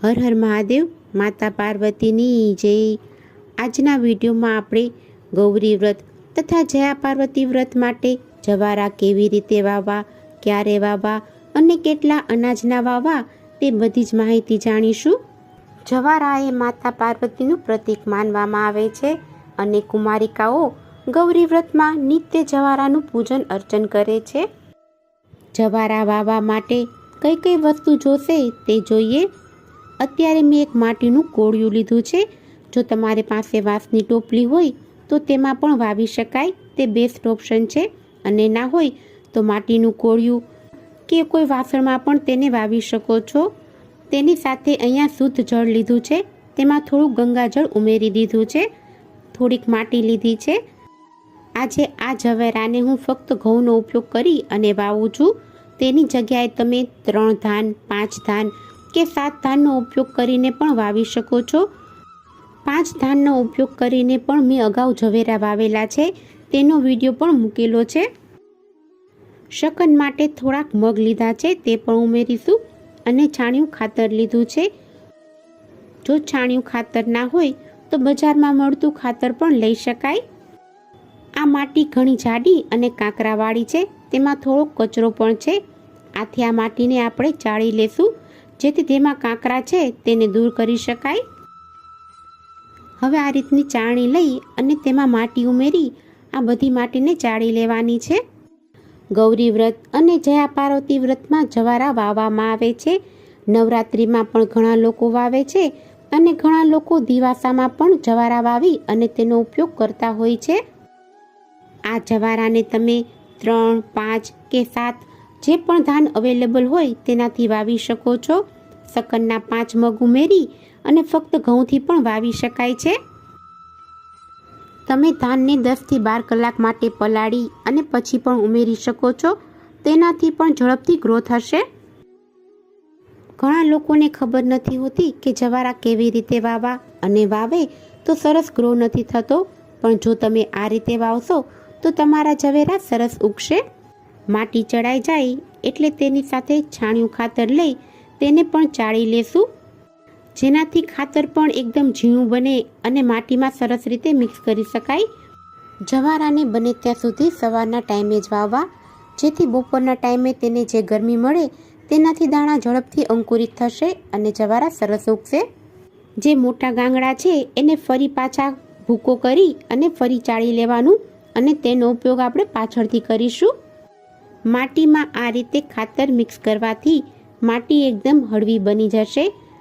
હર હર મહાદેવ, માતા પાર્વતીની જય। આજના વિડીયોમાં આપણે ગૌરી વ્રત તથા જયા પાર્વતી વ્રત માટે જવારા કેવી રીતે વાવવા, ક્યારે વાવવા અને કેટલા અનાજના વાવવા તે બધી જ માહિતી જાણીશું। જવારા એ માતા પાર્વતીનું પ્રતીક માનવામાં આવે છે અને કુમારિકાઓ ગૌરી વ્રતમાં નિત્ય જવારાનું પૂજન અર્ચન કરે છે। જવારા વાવવા માટે કઈ કઈ વસ્તુ જોશે તે જોઈએ। અત્યારે મેં એક માટીનું કોળિયું લીધું છે। જો તમારી પાસે વાંસની ટોપલી હોય તો તેમાં પણ વાવી શકાય, તે બેસ્ટ ઓપ્શન છે। અને ના હોય તો માટીનું કોળિયું કે કોઈ વાસણમાં પણ તેને વાવી શકો છો। તેની સાથે અહીંયા શુદ્ધ જળ લીધું છે, તેમાં થોડું ગંગાજળ ઉમેરી દીધું છે, થોડીક માટી લીધી છે। આજે આ જવેરાને હું ફક્ત ઘઉંનો ઉપયોગ કરી અને વાવું છું। તેની જગ્યાએ તમે 3 ધાન, 5 ધાન કે 7 ધાનનો ઉપયોગ કરીને પણ વાવી શકો છો। 5 ધાનનો ઉપયોગ કરીને પણ મેં અગાઉ જવેરા વાવેલા છે, તેનો વિડીયો પણ મૂકેલો છે। શકન માટે થોડાક મગ લીધા છે, તે પણ ઉમેરીશું અને છાણિયું ખાતર લીધું છે। જો છાણિયું ખાતર ના હોય તો બજારમાં મળતું ખાતર પણ લઈ શકાય। આ માટી ઘણી જાડી અને કાંકરાવાળી છે, તેમાં થોડો કચરો પણ છે, આથી આ માટીને આપણે ચાળી લેશું જેથી તેમાં કાંકરા છે તેને દૂર કરી શકાય। હવે આ રીતની ચાળણી લઈ અને તેમાં માટી ઉમેરી આ બધી માટીને ચાળી લેવાની છે। ગૌરી વ્રત અને જયા પાર્વતી વ્રતમાં જવારા વાવવામાં આવે છે। નવરાત્રિમાં પણ ઘણા લોકો વાવે છે અને ઘણા લોકો દિવાસામાં પણ જવારા વાવી અને તેનો ઉપયોગ કરતા હોય છે। આ જવારાને તમે 3, 5 કે 7 જે પણ ધાન અવેલેબલ હોય તેનાથી વાવી શકો છો। શકનના 5 મગ ઉમેરી અને ફક્ત ઘઉંથી પણ વાવી શકાય છે। તમે ધાનને 10 થી 12 કલાક માટે પલાળી અને પછી પણ ઉમેરી શકો છો, તેનાથી પણ ઝડપથી ગ્રોથ હશે। ઘણા લોકોને ખબર નથી હોતી કે જવારા કેવી રીતે વાવવા અને વાવે તો સરસ ગ્રો નથી થતો, પણ જો તમે આ રીતે વાવશો તો તમારા જવેરા સરસ ઉગશે। માટી ચડાઈ જાય એટલે તેની સાથે છાણિયું ખાતર લઈ તેને પણ ચાળી લેશું, જેનાથી ખાતર પણ એકદમ ઝીણું બને અને માટીમાં સરસ રીતે મિક્સ કરી શકાય। જવારાને બને ત્યાં સુધી સવારના ટાઈમે જ વાવવા, જેથી બપોરના ટાઈમે તેને જે ગરમી મળે તેનાથી દાણા ઝડપથી અંકુરિત થશે અને જવારા સરસ ઉગશે। જે મોટા ગાંગડા છે એને ફરી પાછા ભૂકો કરી અને ફરી ચાળી લેવાનું અને તેનો ઉપયોગ આપણે પાછળથી કરીશું। માટીમાં આ રીતે ખાતર મિક્સ કરવાથી માટી એકદમ હળવી બની જશે